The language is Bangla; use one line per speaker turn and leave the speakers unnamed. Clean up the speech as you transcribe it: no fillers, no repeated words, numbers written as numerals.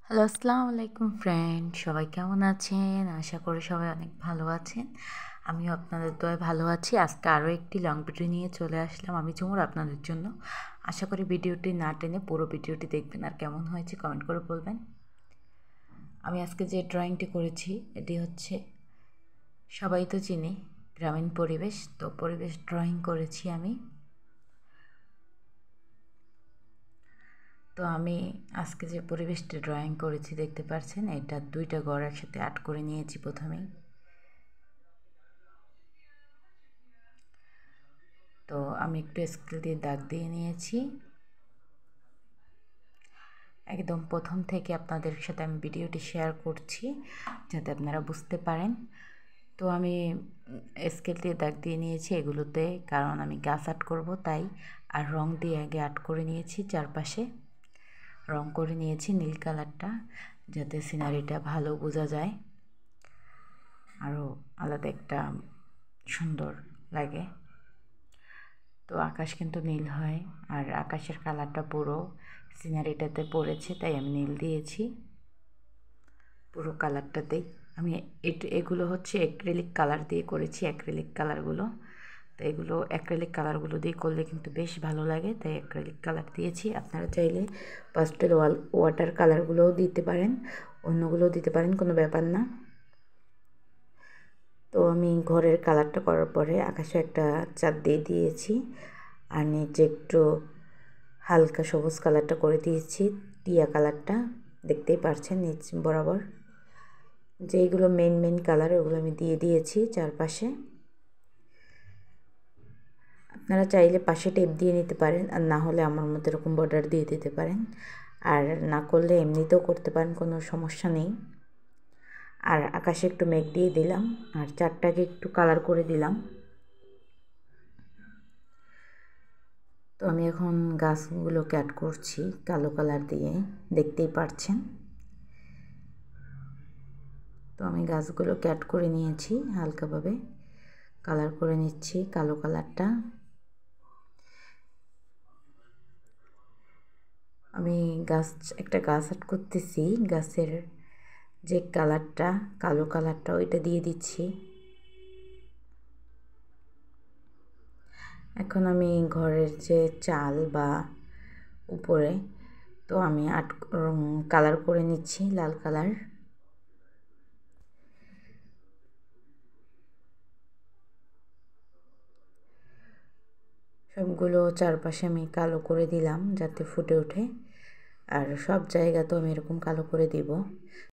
হ্যালো, আসসালামু আলাইকুম ফ্রেন্ড। সবাই কেমন আছেন? আশা করি সবাই অনেক ভালো আছেন। আমিও আপনাদের দয়ায় ভালো আছি। আজকে আরও একটি লং ভিডিও নিয়ে চলে আসলাম আমি ঝুমুর আপনাদের জন্য। আশা করি ভিডিওটি না টেনে পুরো ভিডিওটি দেখবেন আর কেমন হয়েছে কমেন্ট করে বলবেন। আমি আজকে যে ড্রয়িংটি করেছি এটি হচ্ছে সবাই তো চিনি গ্রামীণ পরিবেশ, তো পরিবেশ ড্রয়িং করেছি আমি। তো আমি আজকে যে পরিবেশটি ড্রয়িং করেছি দেখতে পাচ্ছেন, এটা দুইটা ঘর একসাথে আর্ট করে নিয়েছি প্রথমেই। তো আমি একটু স্কেল দিয়ে দাগ দিয়ে নিয়েছি। একদম প্রথম থেকে আপনাদের সাথে আমি ভিডিওটি শেয়ার করছি যাতে আপনারা বুঝতে পারেন। তো আমি স্কেল দিয়ে দাগ দিয়ে নিয়েছি এগুলোতে, কারণ আমি গাছ আর্ট করব তাই। আর রং দিয়ে আগে আর্ট করে নিয়েছি, চারপাশে রং করে নিয়েছি নীল কালারটা, যাতে সিনারিটা ভালো বোঝা যায়, আরও আলাদা একটা সুন্দর লাগে। তো আকাশ কিন্তু নীল হয়, আর আকাশের কালারটা পুরো সিনারিটাতে পড়েছে তাই আমি নীল দিয়েছি পুরো কালারটাতেই। আমি এগুলো হচ্ছে অ্যাক্রিলিক কালার দিয়ে করেছি, অ্যাক্রিলিক কালারগুলো। তো এগুলো অ্যাক্রিলিক কালারগুলো দিয়ে করলে কিন্তু বেশ ভালো লাগে, তাই অ্যাক্রিলিক কালার দিয়েছি। আপনারা চাইলে পাস্টেল ওয়াটার কালারগুলোও দিতে পারেন, অন্যগুলোও দিতে পারেন, কোনো ব্যাপার না। তো আমি ঘরের কালারটা করার পরে আকাশে একটা চাঁদ দিয়ে দিয়েছি, আর নিচে একটু হালকা সবুজ কালারটা করে দিয়েছি, টিয়া কালারটা দেখতেই পারছেন নিচ বরাবর। যেইগুলো মেন কালার ওগুলো আমি দিয়ে দিয়েছি চারপাশে। আপনারা চাইলে পাশে টেপ দিয়ে নিতে পারেন, আর না হলে আমার মতো এরকম বর্ডার দিয়ে দিতে পারেন, আর না করলে এমনিতেও করতে পারেন, কোনো সমস্যা নেই। আর আকাশে একটু মেঘ দিয়ে দিলাম, আর চারটাকে একটু কালার করে দিলাম। তো আমি এখন গাছগুলো কাট করছি কালো কালার দিয়ে, দেখতেই পারছেন। তো আমি গাছগুলো কাট করে নিয়েছি, হালকাভাবে কালার করে নিচ্ছি কালো কালারটা। আমি একটা গাছ আর্ট করতেছি, গাছের যে কালারটা কালো কালারটা ওইটা দিয়ে দিচ্ছি। এখন আমি ঘরের যে চাল বা উপরে, তো আমি কালার করে নিচ্ছি লাল কালার। সবগুলো চারপাশে আমি কালো করে দিলাম যাতে ফুটে ওঠে, আর সব জায়গাতেও আমি এরকম কালো করে দিব।